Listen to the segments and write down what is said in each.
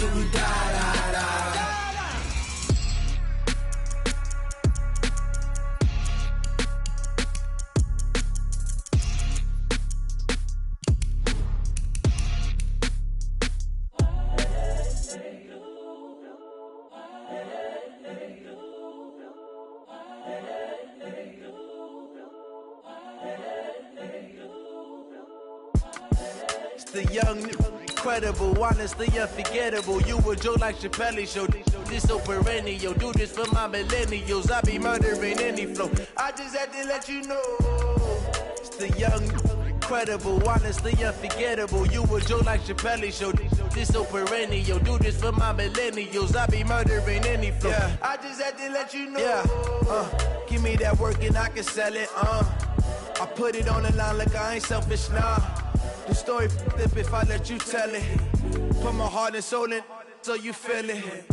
till we die. The young, incredible, honestly unforgettable. You a Joe like Chappelle show. This so perennial. Do this for my millennials. I be murdering any flow. I just had to let you know. It's the young, incredible, honestly unforgettable. You a Joe like Chappelle show. This so perennial. Do this for my millennials. I be murdering any flow. Yeah. I just had to let you know. Yeah. Give me that work and I can sell it. I put it on the line like I ain't selfish, nah. The story flip if I let you tell it. Put my heart and soul in so you feel it.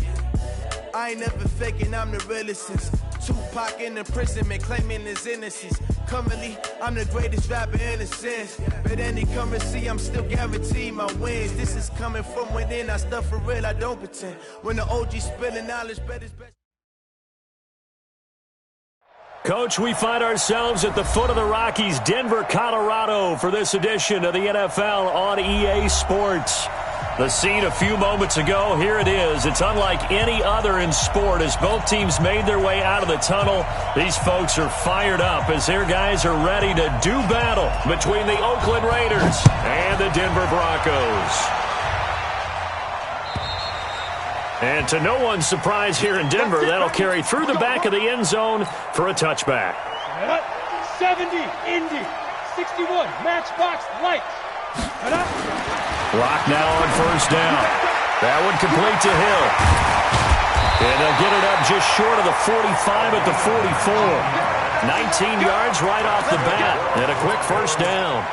I ain't never faking, I'm the realest since Tupac in imprisonment, claiming his innocence. Currently, I'm the greatest rapper in a sense. But any currency, I'm still guaranteed my wins. This is coming from within, I stuff for real, I don't pretend. When the OG spilling knowledge, bet it's best. Coach, we find ourselves at the foot of the Rockies, Denver, Colorado, for this edition of the NFL on EA Sports. The scene a few moments ago, here it is. It's unlike any other in sport as both teams made their way out of the tunnel. These folks are fired up as their guys are ready to do battle between the Oakland Raiders and the Denver Broncos. And to no one's surprise here in Denver, that'll carry through the back of the end zone for a touchback. 70, Indy, 61, matchbox, lights. Clock now on first down. That one complete to Hill. And they'll get it up just short of the 45 at the 44. 19 yards right off the bat. And a quick first down.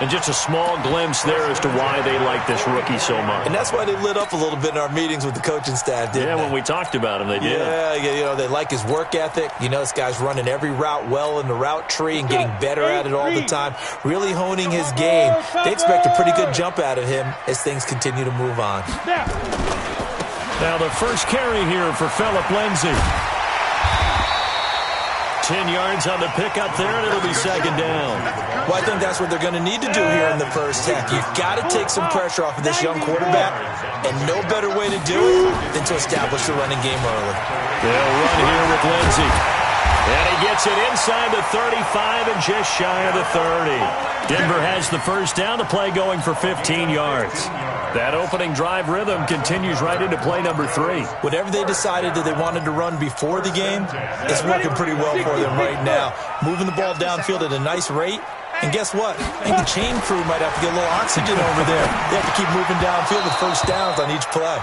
And just a small glimpse there as to why they like this rookie so much. And that's why they lit up a little bit in our meetings with the coaching staff, didn't they? When we talked about him, they did. Yeah, you know, they like his work ethic. You know, this guy's running every route well in the route tree and getting better at it all the time, really honing his game. They expect a pretty good jump out of him as things continue to move on. Now the first carry here for Phillip Lindsay. 10 yards on the pickup there, and it'll be second down. Well, I think that's what they're going to need to do here in the first half. You've got to take some pressure off of this young quarterback, and no better way to do it than to establish the running game early. They'll run here with Lindsay. And he gets it inside the 35 and just shy of the 30. Denver has the first down, the play going for 15 yards. That opening drive rhythm continues right into play number 3. Whatever they decided that they wanted to run before the game, it's working pretty well for them right now. Moving the ball downfield at a nice rate. And guess what? I think the chain crew might have to get a little oxygen over there. They have to keep moving downfield with first downs on each play.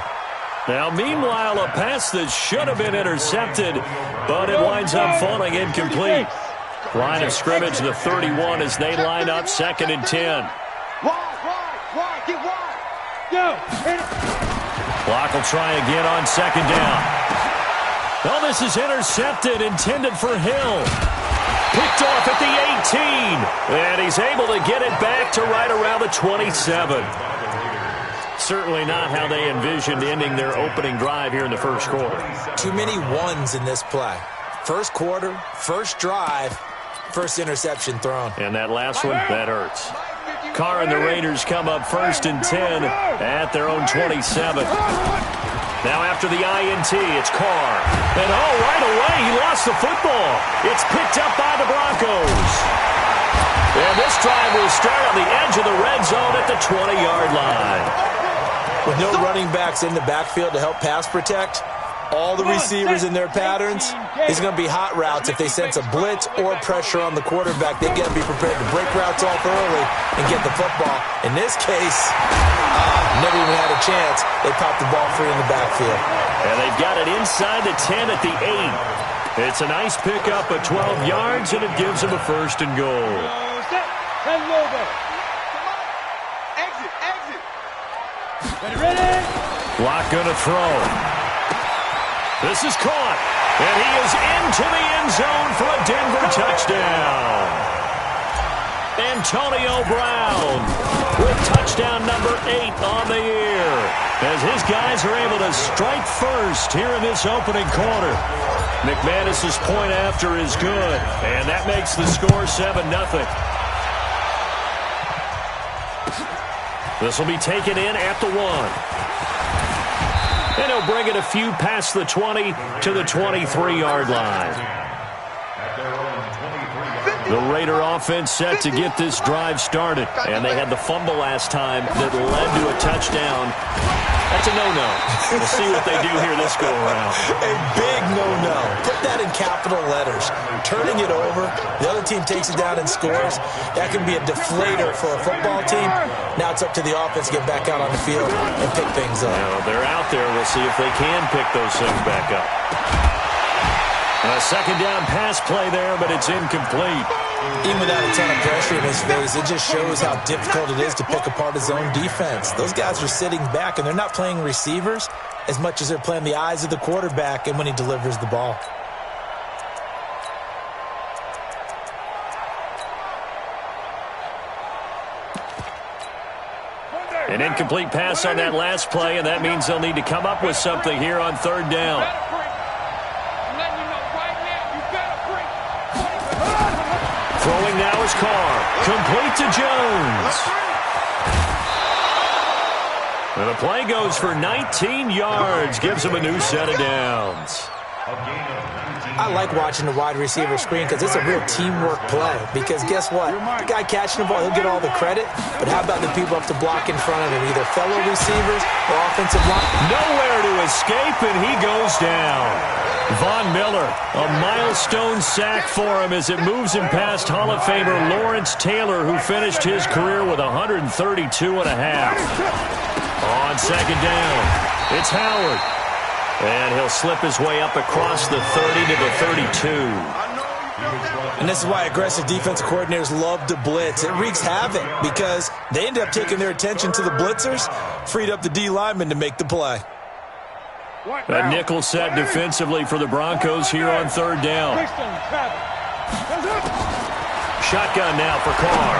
Now, meanwhile, a pass that should have been intercepted, but it winds up falling incomplete. Line of scrimmage, the 31, as they line up second and 10. Wide, get wide. Go. Clock will try again on second down. Well, this is intercepted, intended for Hill. Picked off at the 18, and he's able to get it back to right around the 27. Certainly not how they envisioned ending their opening drive here in the first quarter. Too many ones in this play. First quarter, first drive, first interception thrown. And that last one, that hurts. Carr and the Raiders come up first and 10 at their own 27. Now after the INT, it's Carr. And right away, he lost the football. It's picked up by the Broncos. And this drive will start on the edge of the red zone at the 20-yard line. With no running backs in the backfield to help pass protect, all the receivers in their patterns, it's going to be hot routes. If they sense a blitz or pressure on the quarterback, they've got to be prepared to break routes off early and get the football. In this case, never even had a chance. They popped the ball free in the backfield. And they've got it inside the 10 at the 8. It's a nice pickup of 12 yards, and it gives them a first and goal. Hello there. Exit. Ready? Clock gonna throw. This is caught, and he is into the end zone for a Denver touchdown. Antonio Brown with touchdown number 8 on the year. as his guys are able to strike first here in this opening quarter. McManus's point after is good, and that makes the score 7-0. This will be taken in at the 1. And he'll bring it a few past the 20 to the 23-yard line. The Raider offense set to get this drive started. And they had the fumble last time that led to a touchdown. That's a no-no. We'll see what they do here this go-around. A big no-no. Put that in capital letters. Turning it over, the other team takes it down and scores. That can be a deflator for a football team. Now it's up to the offense to get back out on the field and pick things up. Now, they're out there. We'll see if they can pick those things back up. A second down pass play there, but it's incomplete. Even without a ton of pressure in his face, it just shows how difficult it is to pick apart his own defense. Those guys are sitting back, and they're not playing receivers as much as they're playing the eyes of the quarterback and when he delivers the ball. An incomplete pass on that last play, and that means they'll need to come up with something here on third down. Throwing now is Carr. Complete to Jones. And the play goes for 19 yards. Gives him a new set of downs. I like watching the wide receiver screen because it's a real teamwork play. Because guess what? The guy catching the ball, he'll get all the credit. But how about the people up to block in front of him? Either fellow receivers or offensive line. Nowhere to escape, and he goes down. Von Miller, a milestone sack for him as it moves him past Hall of Famer Lawrence Taylor, who finished his career with 132 and a half. On second down, it's Howard. And he'll slip his way up across the 30 to the 32. And this is why aggressive defensive coordinators love to blitz. It wreaks havoc because they end up taking their attention to the blitzers, freed up the D lineman to make the play. A nickel set defensively for the Broncos here on third down. Shotgun now for Carr.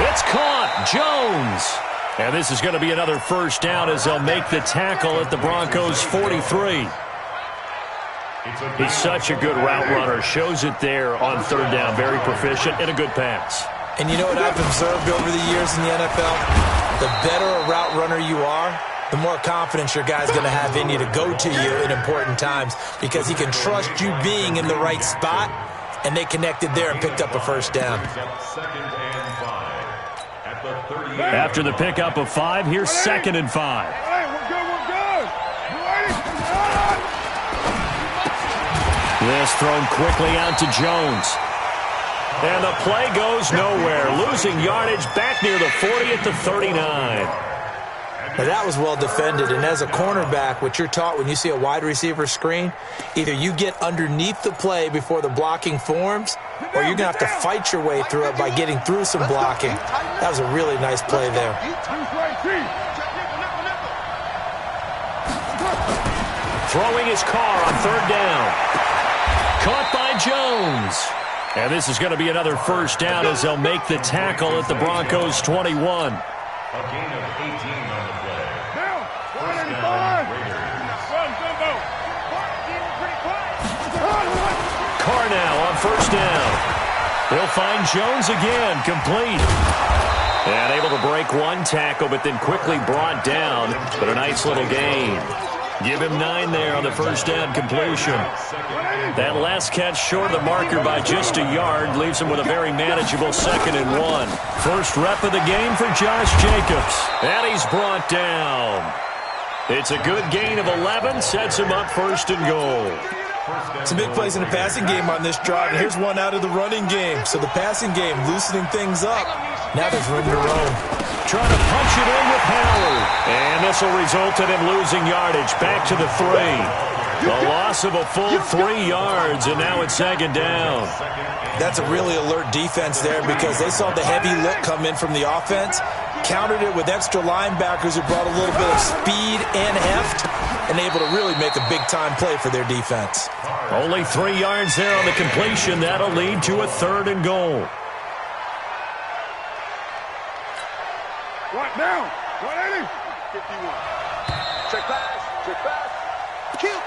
It's caught. Jones. And this is going to be another first down as they'll make the tackle at the Broncos' 43. He's such a good route runner. Shows it there on third down. Very proficient and a good pass. And you know what I've observed over the years in the NFL? The better a route runner you are, the more confidence your guy's going to have in you to go to you in important times because he can trust you being in the right spot, and they connected there and picked up a first down. After the pickup of 5, here's 2nd and 5. This thrown quickly out to Jones. And the play goes nowhere. Losing yardage back near the 40 at the 39. Now that was well defended, and as a cornerback, what you're taught when you see a wide receiver screen, either you get underneath the play before the blocking forms, or you're going to have to fight your way through it by getting through some blocking. That was a really nice play there. Throwing his Carr on third down. Caught by Jones. And this is going to be another first down as they'll make the tackle at the Broncos' 21. A gain of 18 on the play. Carr now on first down. He'll find Jones again, complete. And able to break one tackle, but then quickly brought down. But a nice little gain. Give him 9 there on the first down completion. That last catch short of the marker by just a yard leaves him with a very manageable 2nd and 1. First rep of the game for Josh Jacobs. And he's brought down. It's a good gain of 11, sets him up 1st and goal. Some big plays in the passing game on this drive, and here's one out of the running game. So the passing game loosening things up. Now there's room to roam. Trying to punch it in with Howard. And this will result in him losing yardage back to the 3. A loss of a full 3 yards, and now it's 2nd down. That's a really alert defense there because they saw the heavy look come in from the offense, countered it with extra linebackers who brought a little bit of speed and heft, and able to really make a big-time play for their defense. Only 3 yards there on the completion. That'll lead to a 3rd and goal. Right now, 180. 51. Check pass. Check pass. Kill.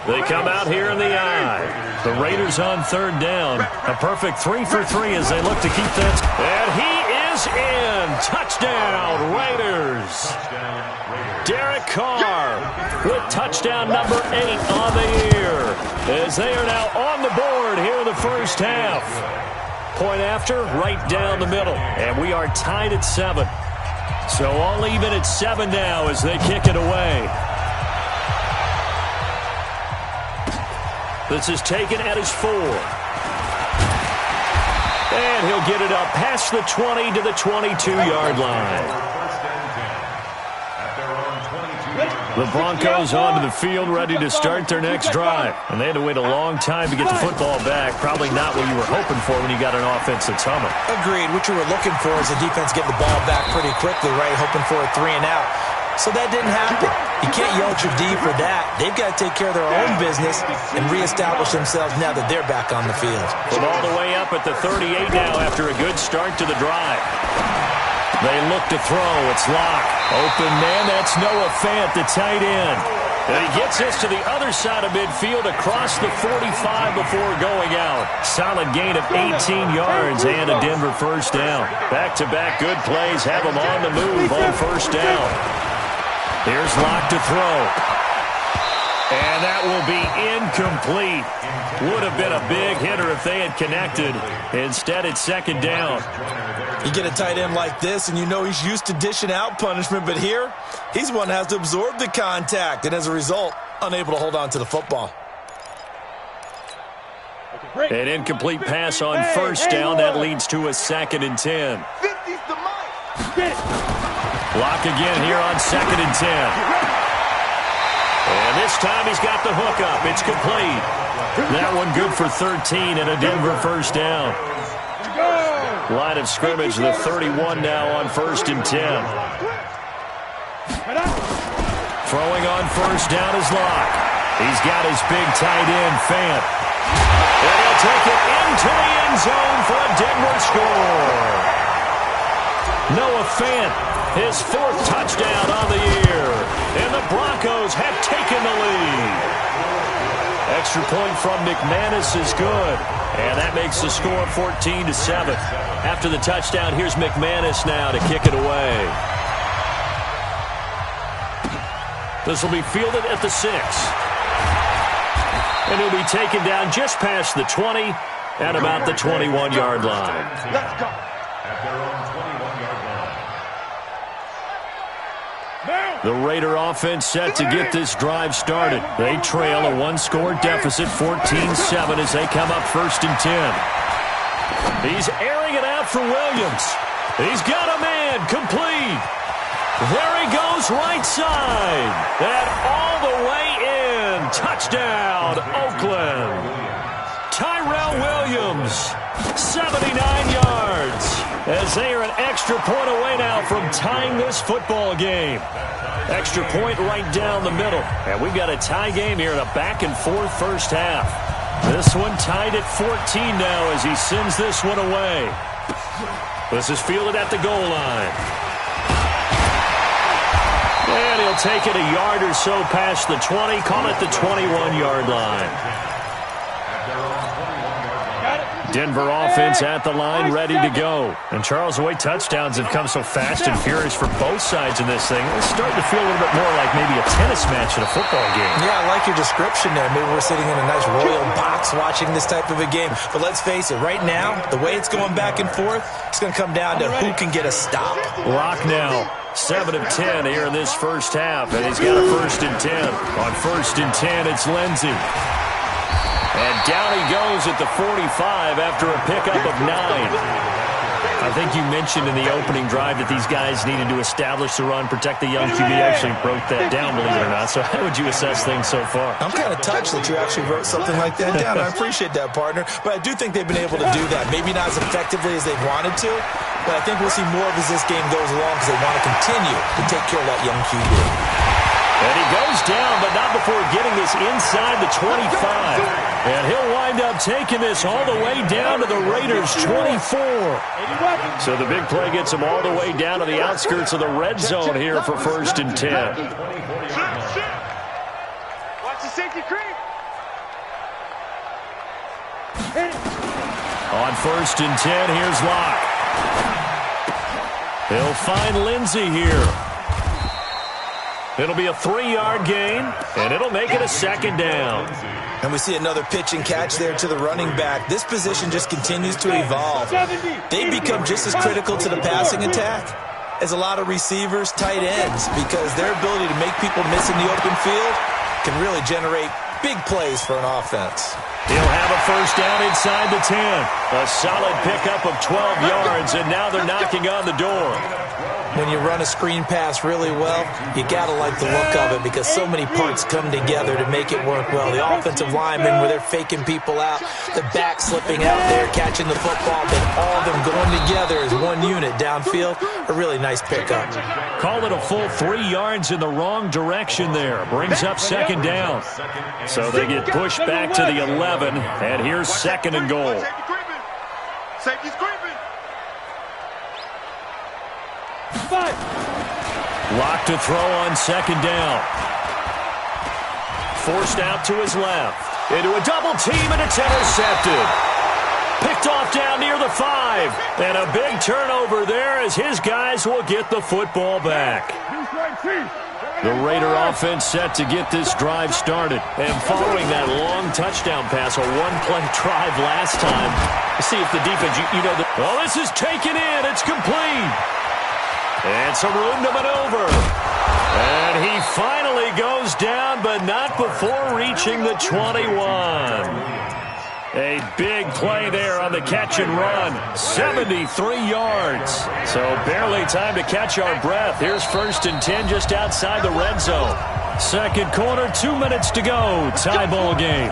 They come out here in the eye. The Raiders on third down. A perfect 3 for 3 as they look to keep that. And he is in. Touchdown, Raiders. Derek Carr with touchdown number 8 on the year. As they are now on the board here in the first half. Point after, right down the middle. And we are tied at 7. So all even at 7 now as they kick it away. This is taken at his 4. And he'll get it up past the 20 to the 22-yard line. The Broncos onto the field ready to start their next drive. And they had to wait a long time to get the football back. Probably not what you were hoping for when you got an offense that's humming. Agreed. What you were looking for is the defense getting the ball back pretty quickly, right? Hoping for a 3 and out. So that didn't happen. You can't yell at your D for that. They've got to take care of their own business and reestablish themselves now that they're back on the field. From all the way up at the 38 now after a good start to the drive. They look to throw. It's Locke. Open man. That's Noah Fant, the tight end. And he gets this to the other side of midfield across the 45 before going out. Solid gain of 18 yards and a Denver first down. Back-to-back good plays have them on the move on first down. Here's Locke to throw. And that will be incomplete. Would have been a big hitter if they had connected. Instead, it's second down. You get a tight end like this, and you know he's used to dishing out punishment, but here, he's one that has to absorb the contact, and as a result, unable to hold on to the football. An incomplete pass on first down. That leads to a 2nd and 10. 50's the mic. Lock again here on 2nd and 10. And this time he's got the hook up. It's complete. That one good for 13 and a Denver first down. Line of scrimmage, the 31 now on 1st and 10. Throwing on first down is Locke. He's got his big tight end, Fant. And he'll take it into the end zone for a Denver score. Noah Fant, his 4th touchdown on the year. And the Broncos have taken the lead. Extra point from McManus is good. And that makes the score 14-7. After the touchdown, here's McManus now to kick it away. This will be fielded at the 6. And he'll be taken down just past the 20 and about the 21-yard line. Let's go. At their own 21-yard line. The Raider offense set to get this drive started. They trail a 1-score deficit, 14-7, as they come up 1st and 10. He's airing it out for Williams. He's got a man, complete. There he goes, right side. And all the way in. Touchdown, Oakland. Tyrell Williams, 79 yards. As they are an extra point away now from tying this football game. Extra point right down the middle. And we've got a tie game here in a back-and-forth first half. This one tied at 14 now as he sends this one away. This is fielded at the goal line. And he'll take it a yard or so past the 20, call it the 21-yard line. Denver offense at the line, ready to go. And Charles, the way touchdowns have come so fast and furious for both sides in this thing, it's starting to feel a little bit more like maybe a tennis match in a football game. Yeah, I like your description there. Maybe we're sitting in a nice royal box watching this type of a game. But let's face it, right now, the way it's going back and forth, it's going to come down to who can get a stop. Lock now. 7 of 10 here in this first half, and he's got a 1st and 10. On 1st and 10, it's Lindsey. And down he goes at the 45 after a pickup of 9. I think you mentioned in the opening drive that these guys needed to establish the run, protect the young QB. Actually wrote that down, believe it or not. So how would you assess things so far? I'm kind of touched that you actually wrote something like that down. I appreciate that, partner. But I do think they've been able to do that. Maybe not as effectively as they've wanted to, but I think we'll see more of as this game goes along because they want to continue to take care of that young QB. And he goes down, but not before getting this inside the 25. And he'll wind up taking this all the way down to the Raiders' 24. So the big play gets him all the way down to the outskirts of the red zone here for 1st and 10. Watch the safety creep. On 1st and 10, here's Locke. He'll find Lindsey here. It'll be a 3-yard gain, and it'll make it a 2nd down. And we see another pitch and catch there to the running back. This position just continues to evolve. They become just as critical to the passing attack as a lot of receivers, tight ends, because their ability to make people miss in the open field can really generate big plays for an offense. He'll have a 1st down inside the 10. A solid pickup of 12 yards, and now they're knocking on the door. When you run a screen pass really well, you got to like the look of it because so many parts come together to make it work well. The offensive linemen, where they're faking people out, the back slipping out there, catching the football, but all of them going together as one unit downfield, a really nice pickup. Call it a full 3 yards in the wrong direction there. Brings up 2nd down. So they get pushed back to the 11, and here's 2nd and goal. Safety's creeping. Locked to throw on 2nd down. Forced out to his left. Into a double team, and it's intercepted. Picked off down near the 5. And a big turnover there as his guys will get the football back. The Raider offense set to get this drive started. And following that long touchdown pass, a one-play drive last time. See if the defense, well, this is taken in. It's complete. And some room to maneuver. And he finally goes down, but not before reaching the 21. A big play there on the catch and run. 73 yards. So barely time to catch our breath. Here's 1st and 10 just outside the red zone. 2nd quarter, 2 minutes to go. Tie ball game.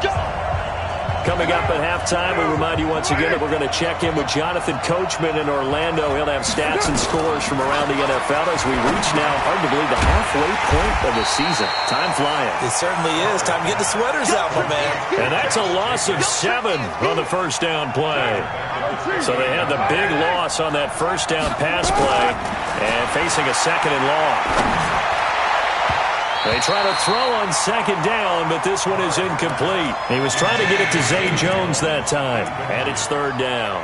Coming up at halftime, we remind you once again that we're going to check in with Jonathan Coachman in Orlando. He'll have stats and scores from around the NFL as we reach now, hard to believe, the halfway point of the season. Time flying. It certainly is. Time to get the sweaters out, my man. And that's a loss of 7 on the 1st down play. So they had the big loss on that 1st down pass play and facing a 2nd and long. They try to throw on 2nd down, but this one is incomplete. He was trying to get it to Zay Jones that time, and it's 3rd down.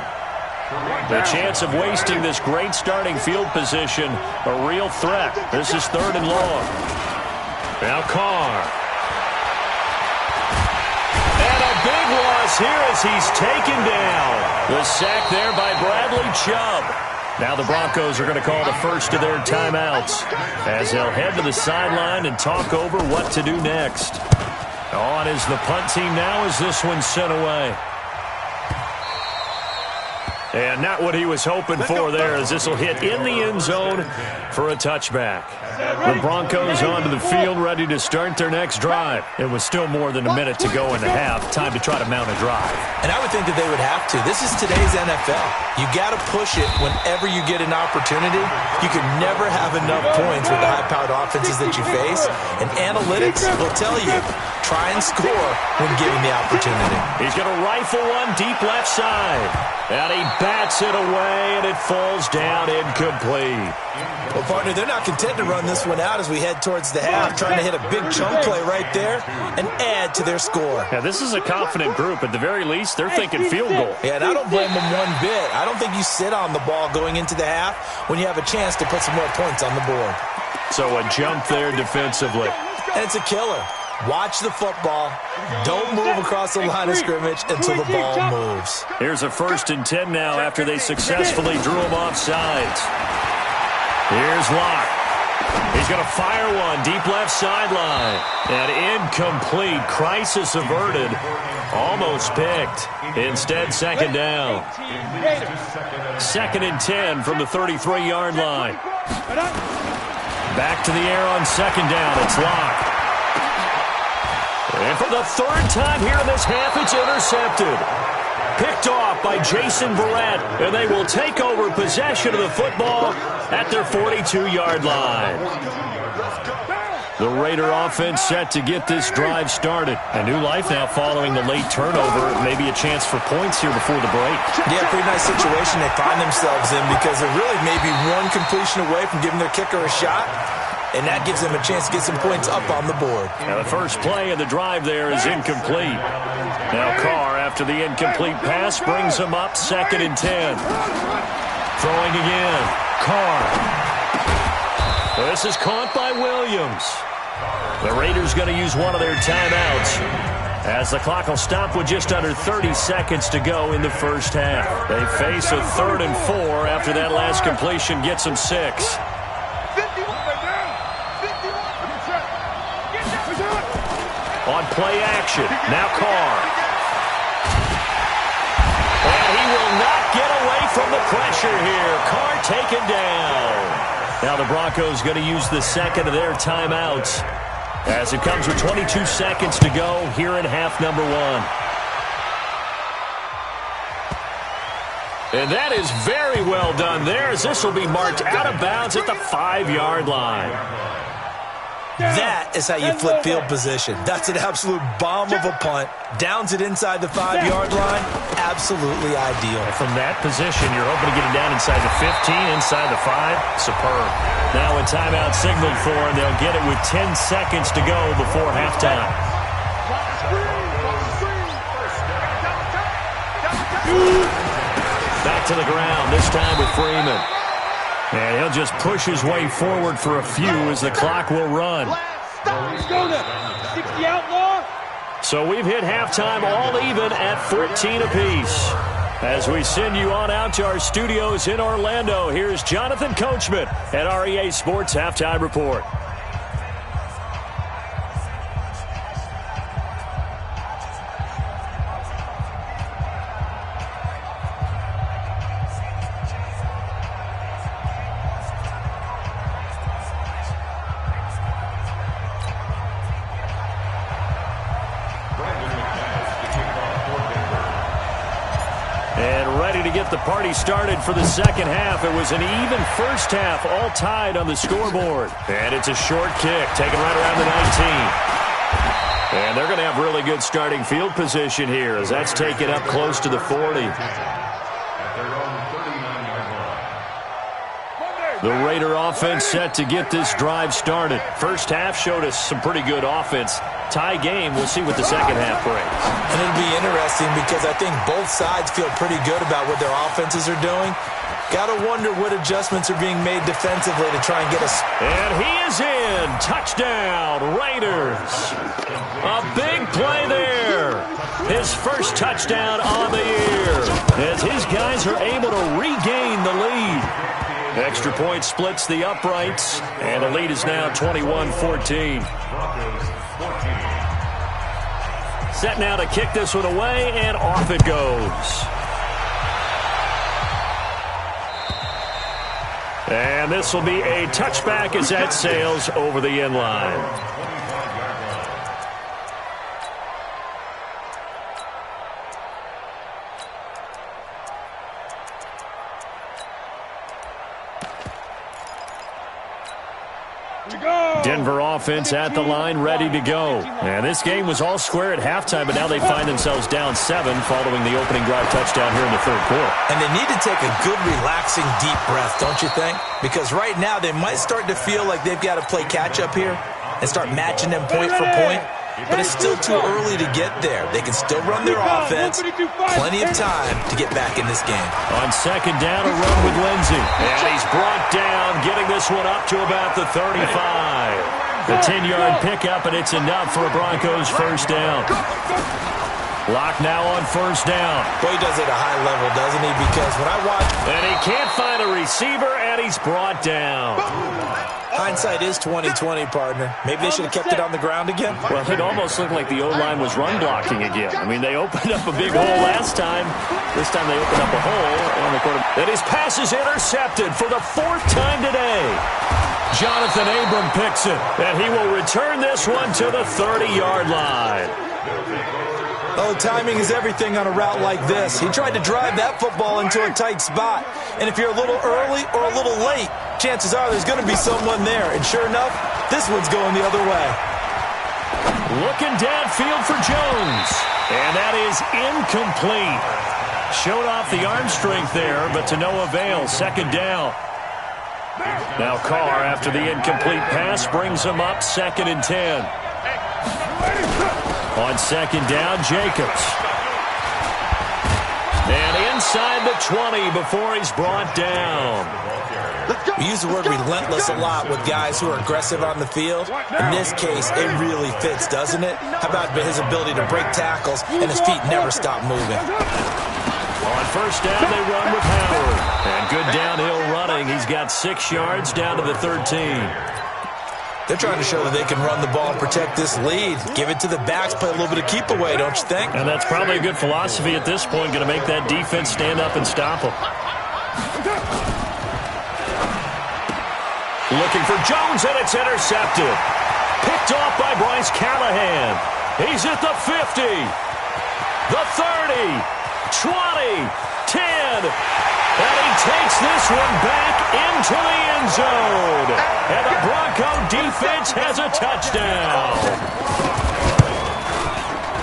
The chance of wasting this great starting field position, a real threat. This is 3rd and long. Now Carr. And a big loss here as he's taken down. The sack there by Bradley Chubb. Now the Broncos are going to call the first of their timeouts as they'll head to the sideline and talk over what to do next. On is the punt team now as this one's sent away. And not what he was hoping for there as this will hit in the end zone for a touchback. The Broncos onto the field ready to start their next drive. It was still more than a minute to go in the half. Time to try to mount a drive. And I would think that they would have to. This is today's NFL. You got to push it whenever you get an opportunity. You can never have enough points with the high-powered offenses that you face. And analytics will tell you, try and score when given the opportunity. He's going to rifle one deep left side. And he bats it away, and it falls down incomplete. Well, partner, they're not content to run this one out as we head towards the half, trying to hit a big chunk play right there and add to their score. Yeah, this is a confident group. At the very least, they're thinking field goal. Yeah, and I don't blame them one bit. I don't think you sit on the ball going into the half when you have a chance to put some more points on the board. So a jump there defensively. And it's a killer. Watch the football. Don't move across the line of scrimmage until the ball moves. Here's a 1st and 10 now after they successfully drew him off sides. Here's Locke. He's going to fire one deep left sideline. And incomplete. Crisis averted. Almost picked. Instead, 2nd down. 2nd and 10 from the 33-yard line. Back to the air on 2nd down. It's Locke. And for the 3rd time here in this half, it's intercepted. Picked off by Jason Verrett, and they will take over possession of the football at their 42-yard line. The Raider offense set to get this drive started. A new life now following the late turnover. Maybe a chance for points here before the break. Yeah, pretty nice situation they find themselves in because they're really maybe one completion away from giving their kicker a shot, and that gives them a chance to get some points up on the board. Now the first play of the drive there is incomplete. Now Carr, after the incomplete pass, brings him up 2nd and 10. Throwing again. Carr. This is caught by Williams. The Raiders going to use one of their timeouts as the clock will stop with just under 30 seconds to go in the first half. They face a 3rd and 4 after that last completion gets them 6. On play action, now Carr. And he will not get away from the pressure here. Carr taken down. Now the Broncos going to use the second of their timeouts as it comes with 22 seconds to go here in half number 1. And that is very well done there as this will be marked out of bounds at the 5-yard line. That is how you flip field position. That's an absolute bomb of a punt. Downs it inside the 5-yard line. Absolutely ideal. And from that position, you're hoping to get it down inside the 15, inside the 5. Superb. Now a timeout signaled for, and they'll get it with 10 seconds to go before halftime. Back to the ground, this time with Freeman. And he'll just push his way forward for a few as the clock will run. So we've hit halftime all even at 14 apiece. As we send you on out to our studios in Orlando, here's Jonathan Coachman at REA Sports Halftime Report. To get the party started for the second half. It was an even first half, all tied on the scoreboard. And it's a short kick, taken right around the 19. And they're going to have really good starting field position here as that's taken up close to the 40. The Raider offense set to get this drive started. First half showed us some pretty good offense. Tie game, we'll see what the second half brings. And it'll be interesting because I think both sides feel pretty good about what their offenses are doing. Got to wonder what adjustments are being made defensively to try and get us. And he is in. Touchdown, Raiders. A big play there. His first touchdown on the year as his guys are able to regain the lead. Extra point splits the uprights, and the lead is now 21-14. Set now to kick this one away, and off it goes. And this will be a touchback as that sails over the end line. Denver offense at the line, ready to go. And this game was all square at halftime, but now they find themselves down 7 following the opening drive touchdown here in the third quarter. And they need to take a good, relaxing, deep breath, don't you think? Because right now they might start to feel like they've got to play catch-up here and start matching them point for point. But it's still too early to get there. They can still run their offense. Plenty of time to get back in this game. On second down, a run with Lindsey. And he's brought down, getting this one up to about the 35. The 10-yard pickup, and it's enough for a Broncos first down. Lock now on first down. Boy, he does it at a high level, doesn't he? Because when I watch... And he can't find a receiver, and he's brought down. Hindsight is 20/20, partner. Maybe they should have kept it on the ground again. Well, it almost looked like the O-line was run blocking again. I mean, they opened up a big hole last time. This time they opened up a hole on the quarterback. And his pass is intercepted for the 4th time today. Jonathan Abram picks it, and he will return this one to the 30-yard line. Oh, timing is everything on a route like this. He tried to drive that football into a tight spot. And if you're a little early or a little late, chances are there's going to be someone there. And sure enough, This one's going the other way. Looking downfield for Jones. And that is incomplete. Showed off the arm strength there, but to no avail. Second down. Now Carr, after the incomplete pass, brings him up 2nd and 10. On 2nd down, Jacobs. And inside the 20 before he's brought down. We use the word relentless a lot with guys who are aggressive on the field. In this case, it really fits, doesn't it? How about his ability to break tackles and his feet never stop moving? On 1st down, they run with Howard. And good downhill running. He's got 6 yards down to the 13. They're trying to show that they can run the ball and protect this lead. Give it to the backs, play a little bit of keep away, don't you think? And that's probably a good philosophy at this point, going to make that defense stand up and stop them. Looking for Jones, and it's intercepted. Picked off by Bryce Callahan. He's at the 50, the 30, 20, 10. And he takes this one back into the end zone. And the Bronco defense has a touchdown.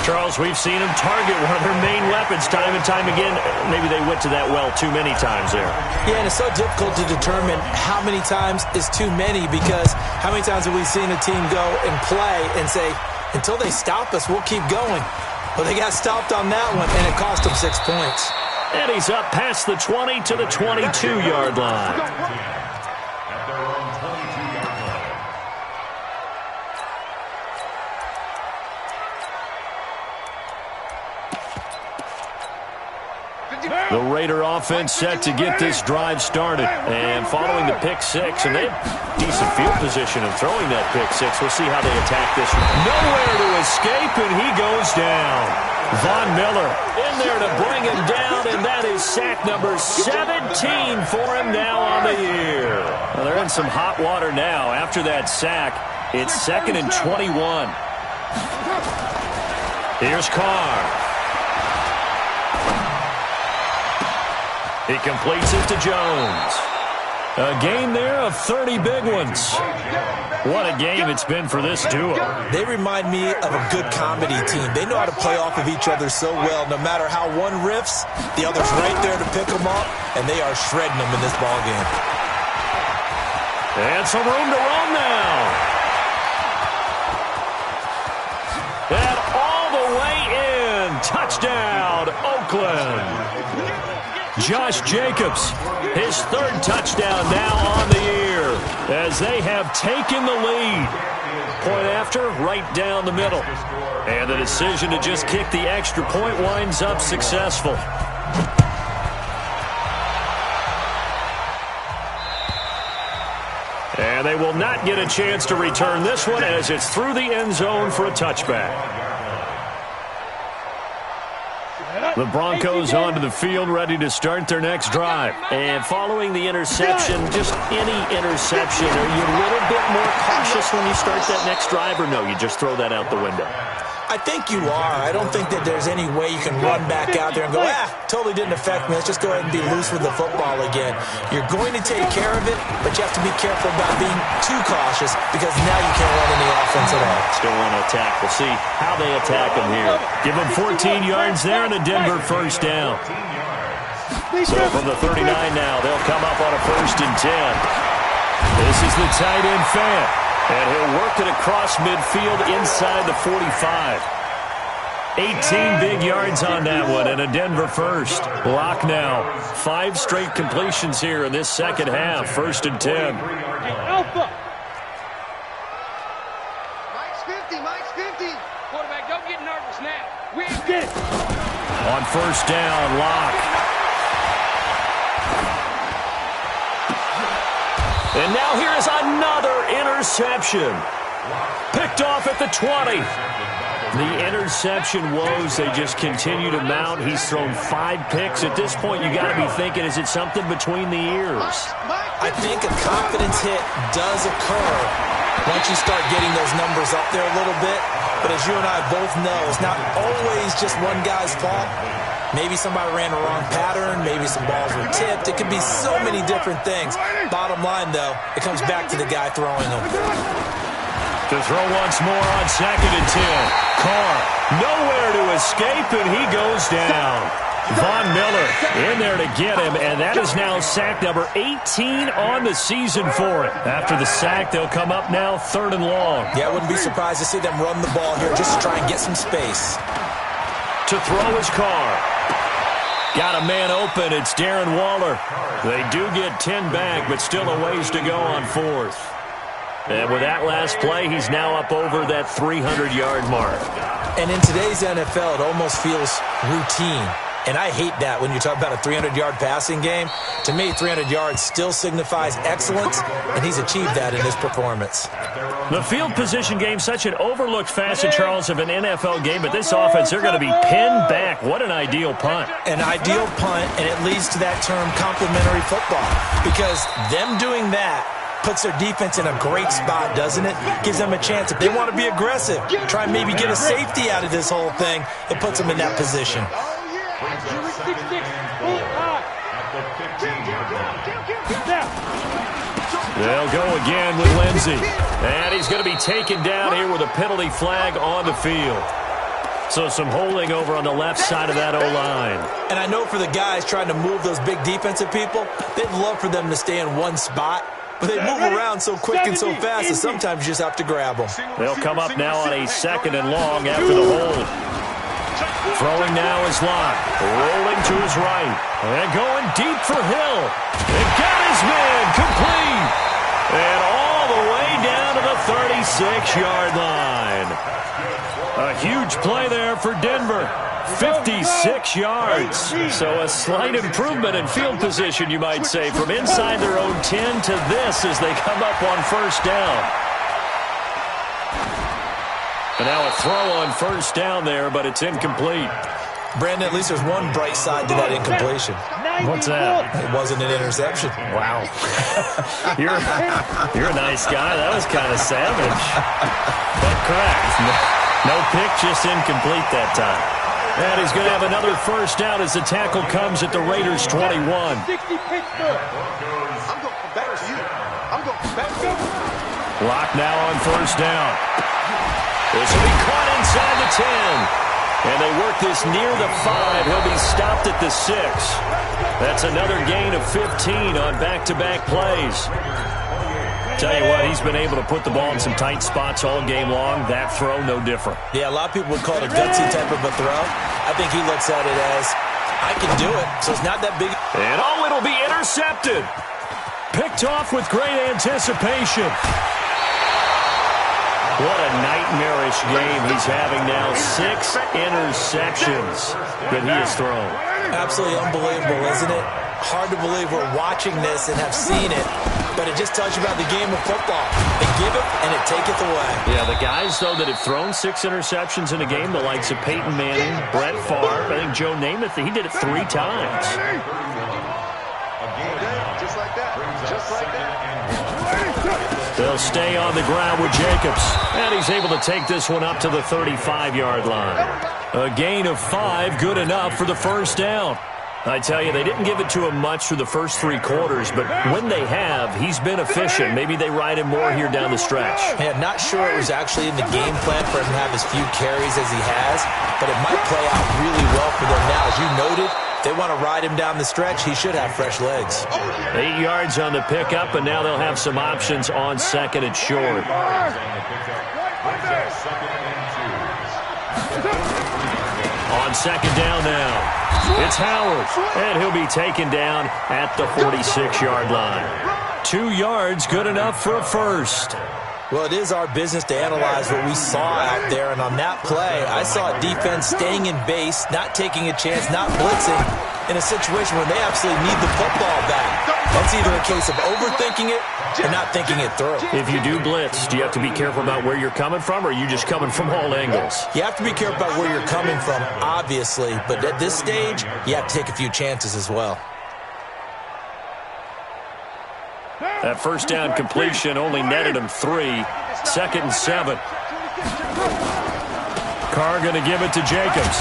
Charles, we've seen him target one of their main weapons time and time again. Maybe they went to that well too many times there. Yeah, and it's so difficult to determine how many times is too many, because how many times have we seen a team go and play and say, until they stop us, we'll keep going. Well, they got stopped on that one, and it cost them 6 points. And he's up past the 20 to the 22-yard line. The Raider offense set to get this drive started. And following the pick six, and they have decent field position of throwing that pick six. We'll see how they attack this one. Nowhere to escape, and he goes down. Von Miller in there to bring him down, and that is sack number 17 for him now on the year. Well, they're in some hot water now. After that sack, it's 2nd and 21. Here's Carr. He completes it to Jones. A game there of 30 big ones. What a game it's been for this duo. They remind me of a good comedy team. They know how to play off of each other so well. No matter how one riffs, the other's right there to pick them up, and they are shredding them in this ball game. And some room to run now. And all the way in. Touchdown, Oakland. Josh Jacobs, his 3rd touchdown now on the year as they have taken the lead. Point after, right down the middle. And the decision to just kick the extra point winds up successful. And they will not get a chance to return this one as it's through the end zone for a touchback. The Broncos onto the field, ready to start their next drive. And following the interception, just any interception, are you a little bit more cautious when you start that next drive, or no, you just throw that out the window? I think you are. I don't think that there's any way you can run back out there and go, totally didn't affect me. Let's just go ahead and be loose with the football again. You're going to take care of it, but you have to be careful about being too cautious, because now you can't run any offense at all. Still want to attack. We'll see how they attack him here. Give him 14 yards there and a Denver 1st down. So from the 39 now, they'll come up on a 1st and 10. This is the tight end Fant. And he'll work it across midfield inside the 45. 18 big yards on that one, and a Denver 1st. Lock now. 5 straight completions here in this second half. 1st and 10. Alpha. Mike's 50. Mike's 50. Quarterback, don't get nervous now. Get it. On 1st down, Lock. And now here is another interception. Picked off at the 20. The interception woes, they just continue to mount. He's thrown 5 picks. At this point, you got to be thinking, is it something between the ears? I think a confidence hit does occur once you start getting those numbers up there a little bit. But as you and I both know, it's not always just one guy's fault. Maybe somebody ran a wrong pattern. Maybe some balls were tipped. It could be so many different things. Bottom line, though, it comes back to the guy throwing them. To throw once more on 2nd and 10. Carr nowhere to escape, and he goes down. Von Miller in there to get him, and that is now sack number 18 on the season for him. After the sack, they'll come up now 3rd and long. Yeah, I wouldn't be surprised to see them run the ball here just to try and get some space. To throw is Carr. Got a man open. It's Darren Waller. They do get 10 back, but still a ways to go on 4th. And with that last play, he's now up over that 300-yard mark. And in today's NFL, it almost feels routine. And I hate that when you talk about a 300-yard passing game. To me, 300 yards still signifies excellence, and he's achieved that in his performance. The field position game, such an overlooked facet, Charles, of an NFL game, but this offense, they're going to be pinned back. What an ideal punt. An ideal punt, and it leads to that term complementary football, because them doing that puts their defense in a great spot, doesn't it? Gives them a chance. If they want to be aggressive, try and maybe get a safety out of this whole thing, it puts them in that position. They'll go again with Lindsey. And he's going to be taken down here with a penalty flag on the field. So some holding over on the left side of that O-line. And I know for the guys trying to move those big defensive people, they'd love for them to stay in one spot. But they move around so quick and so fast that sometimes you just have to grab them. They'll come up now on a 2nd and long after the hold. Throwing now is Locke. Rolling to his right. And going deep for Hill. And got his man complete. And all the way down to the 36-yard line. A huge play there for Denver. 56 yards. So a slight improvement in field position, you might say, from inside their own 10 to this as they come up on 1st down. And now a throw on 1st down there, but it's incomplete. Brandon, at least there's one bright side to that incompletion. What's that? It wasn't an interception. Wow. You're a nice guy. That was kind of savage. But correct. No pick, just incomplete that time. And he's going to have another 1st down as the tackle comes at the Raiders' 21. I'm going back to you. I'm going back to you. Lock now on 1st down. This will be caught inside the 10. And they work this near the 5. He'll be stopped at the 6. That's another gain of 15 on back-to-back plays. Tell you what, he's been able to put the ball in some tight spots all game long. That throw, no different. Yeah, a lot of people would call it a gutsy type of a throw. I think he looks at it as, I can do it, so it's not that big. And it'll be intercepted. Picked off with great anticipation. What a nightmarish game he's having now. 6 interceptions that he has thrown. Absolutely unbelievable, isn't it? Hard to believe we're watching this and have seen it, but it just tells you about the game of football. They give it, and it taketh away. Yeah, the guys, though, that have thrown 6 interceptions in a game, the likes of Peyton Manning, Brett Favre, I think Joe Namath, he did it 3 times. Just like that. Just like that. They'll stay on the ground with Jacobs. And he's able to take this one up to the 35-yard line. A gain of 5, good enough for the 1st down. I tell you, they didn't give it to him much through the first 3 quarters, but when they have, he's been efficient. Maybe they ride him more here down the stretch. Yeah, not sure it was actually in the game plan for him to have as few carries as he has, but it might play out really well for them now. As you noted, if they want to ride him down the stretch, he should have fresh legs. 8 yards on the pickup, and now they'll have some options on 2nd and short. On 2nd down now. It's Howard, and he'll be taken down at the 46-yard line. 2 yards, good enough for a 1st. Well, it is our business to analyze what we saw out there, and on that play, I saw a defense staying in base, not taking a chance, not blitzing, in a situation where they absolutely need the football back. That's either a case of overthinking it or not thinking it through. If you do blitz, do you have to be careful about where you're coming from, or are you just coming from all angles? You have to be careful about where you're coming from, obviously, but at this stage, you have to take a few chances as well. That 1st down completion only netted him 3. 2nd and 7. Carr going to give it to Jacobs.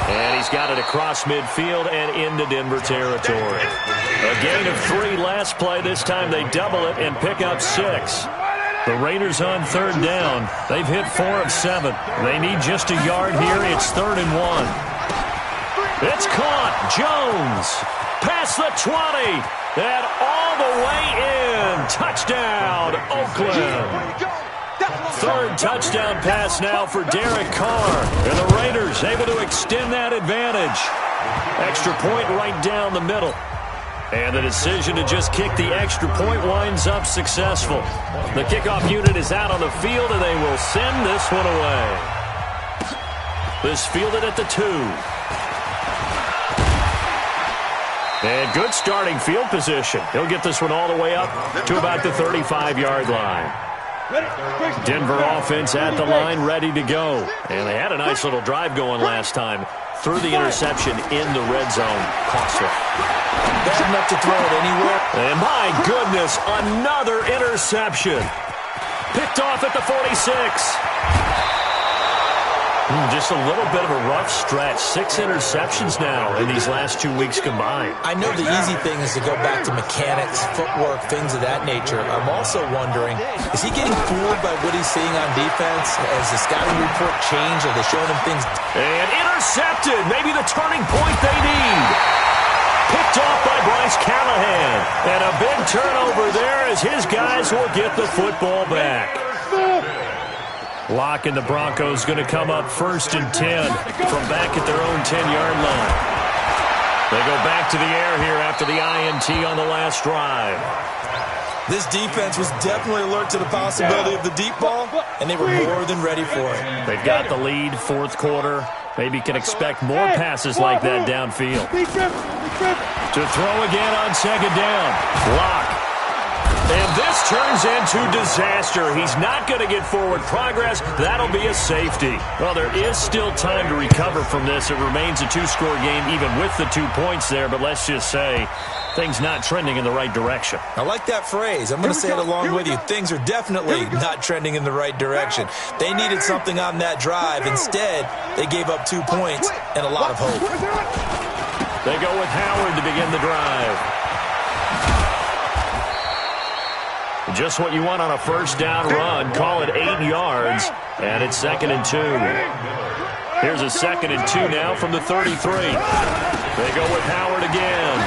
And he's got it across midfield and into Denver territory. A gain of 3 last play. This time they double it and pick up 6. The Raiders on third down. They've hit 4 of 7. They need just a yard here. It's 3rd and 1. It's caught. Jones past the 20 and all the way in. Touchdown, Oakland. 3rd touchdown pass now for Derek Carr. And the Raiders able to extend that advantage. Extra point right down the middle. And the decision to just kick the extra point winds up successful. The kickoff unit is out on the field, and they will send this one away. This fielded at the 2. And good starting field position. He'll get this one all the way up to about the 35-yard line. Denver offense at the line, ready to go. And they had a nice little drive going last time. Threw the interception in the red zone. Costly. Bad enough to throw it anywhere. And my goodness, another interception. Picked off at the 46. Just a little bit of a rough stretch. 6 interceptions now in these last 2 weeks combined. I know the easy thing is to go back to mechanics, footwork, things of that nature. I'm also wondering, is he getting fooled by what he's seeing on defense? Has the scouting report changed? Are they showing him things? And intercepted. Maybe the turning point they need. Picked off by Bryce Callahan. And a big turnover there as his guys will get the football back. Locke and the Broncos going to come up 1st and 10 from back at their own 10-yard line. They go back to the air here after the INT on the last drive. This defense was definitely alert to the possibility of the deep ball, and they were more than ready for it. They've got the lead, 4th quarter. Maybe can expect more passes like that downfield. To throw again on 2nd down. Locke. And this turns into disaster. He's not going to get forward progress. That'll be a safety. Well, there is still time to recover from this. It remains a 2-score game even with the 2 points there. But let's just say things not trending in the right direction. I like that phrase. I'm going to say it along with you. Things are definitely not trending in the right direction. They needed something on that drive. Instead, they gave up 2 points and a lot of hope. They go with Howard to begin the drive. Just what you want on a 1st down run. Call it 8 yards, and it's 2nd and 2. Here's a 2nd and 2 now from the 33. They go with Howard again.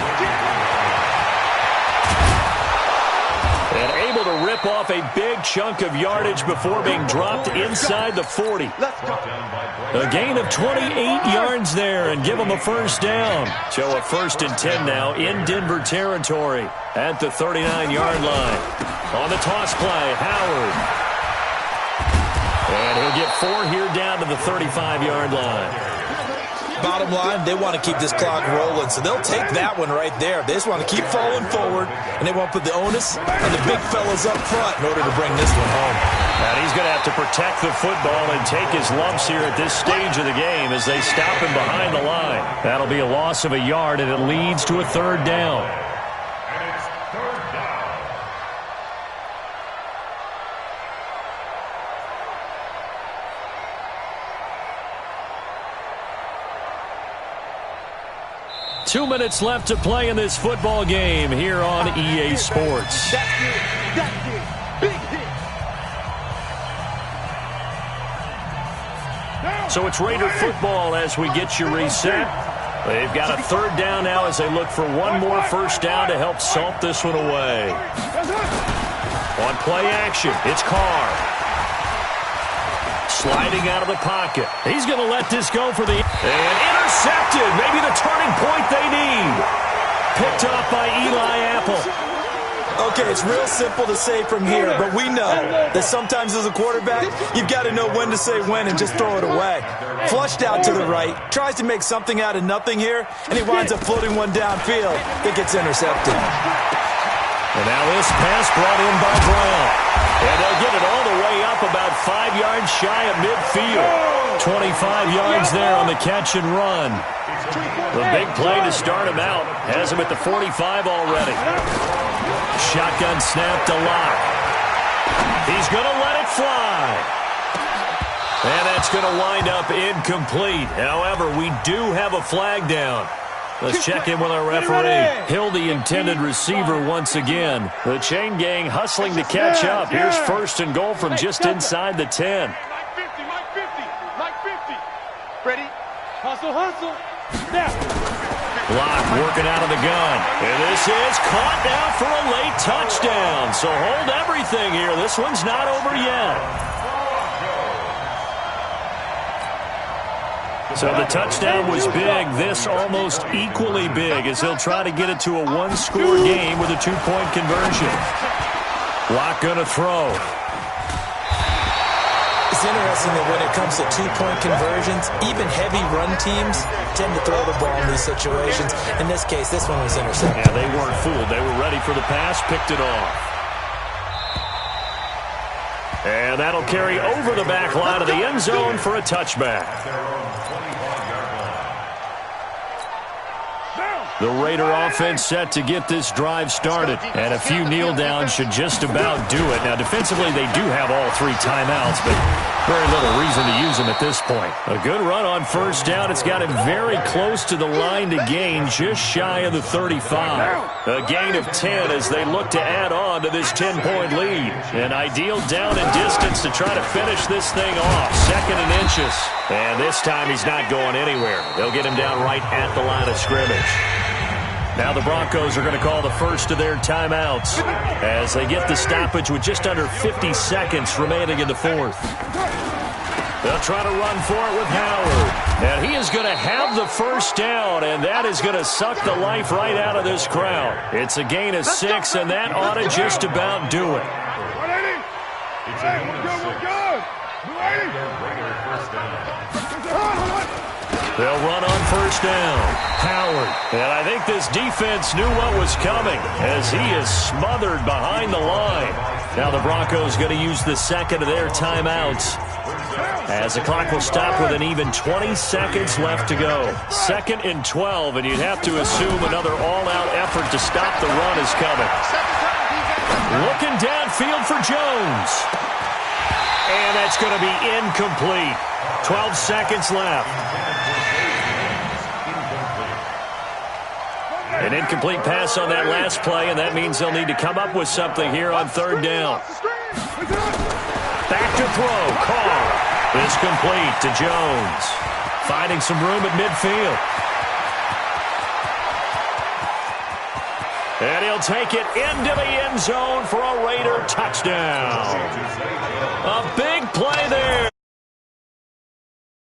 And able to rip off a big chunk of yardage before being dropped inside the 40. A gain of 28 yards there and give them a 1st down. So a 1st and 10 now in Denver territory at the 39-yard line. On the toss play, Howard. And he'll get 4 here down to the 35-yard line. Bottom line, they want to keep this clock rolling, so they'll take that one right there. They just want to keep falling forward, and they won't put the onus on the big fellas up front in order to bring this one home. And he's going to have to protect the football and take his lumps here at this stage of the game as they stop him behind the line. That'll be a loss of a yard, and it leads to a 3rd down. 2 minutes left to play in this football game here on EA Sports. So it's Raider football as we get you reset. They've got a 3rd down now as they look for one more 1st down to help salt this one away. On play action, it's Carr. Sliding out of the pocket. He's going to let this go for the... And intercepted. Maybe the turning point they need. Picked up by Eli Apple. Okay, it's real simple to say from here, but we know that sometimes as a quarterback, you've got to know when to say when and just throw it away. Flushed out to the right, tries to make something out of nothing here, and he winds up floating one downfield that gets intercepted. And now this pass brought in by Brown. And they'll get it all the way up about 5 yards shy of midfield. 25 yards there on the catch and run. The big play to start him out has him at the 45 already. Shotgun snap to Locke. He's going to let it fly. And that's going to wind up incomplete. However, we do have a flag down. Let's check in with our referee. Hill, the intended receiver once again. The chain gang hustling to catch up. Here's first and goal from just inside the 10. Mike 50, Mike 50, Mike 50. Ready? Hustle, hustle. Snap. Block working out of the gun. And this is caught down for a late touchdown. So hold everything here. This one's not over yet. So the touchdown was big. This almost equally big as he'll try to get it to a one-score game with a two-point conversion. Block going to throw. It's interesting that when it comes to two-point conversions, even heavy run teams tend to throw the ball in these situations. In this case, this one was intercepted. Yeah, they weren't fooled. They were ready for the pass, picked it off. And that'll carry over the back line of the end zone for a touchback. The Raider offense set to get this drive started. And a few kneel downs should just about do it. Now, defensively, they do have all three timeouts, but very little reason to use them at this point. A good run on first down. It's got him very close to the line to gain, just shy of the 35. A gain of 10 as they look to add on to this 10-point lead. An ideal down and distance to try to finish this thing off. 2nd and inches. And this time he's not going anywhere. They'll get him down right at the line of scrimmage. Now the Broncos are going to call the first of their timeouts as they get the stoppage with just under 50 seconds remaining in the fourth. They'll try to run for it with Howard. And he is going to have the first down, and that is going to suck the life right out of this crowd. It's a gain of 6, and that ought to just about do it. They'll run on first down. Howard. And I think this defense knew what was coming as he is smothered behind the line. Now the Broncos going to use the second of their timeouts as the clock will stop with an even 20 seconds left to go. 2nd and 12, and you'd have to assume another all-out effort to stop the run is coming. Looking downfield for Jones. And that's going to be incomplete. 12 seconds left. An incomplete pass on that last play, and that means they'll need to come up with something here on 3rd down. Back to throw. Carr is complete to Jones. Finding some room at midfield. And he'll take it into the end zone for a Raider touchdown. A big play there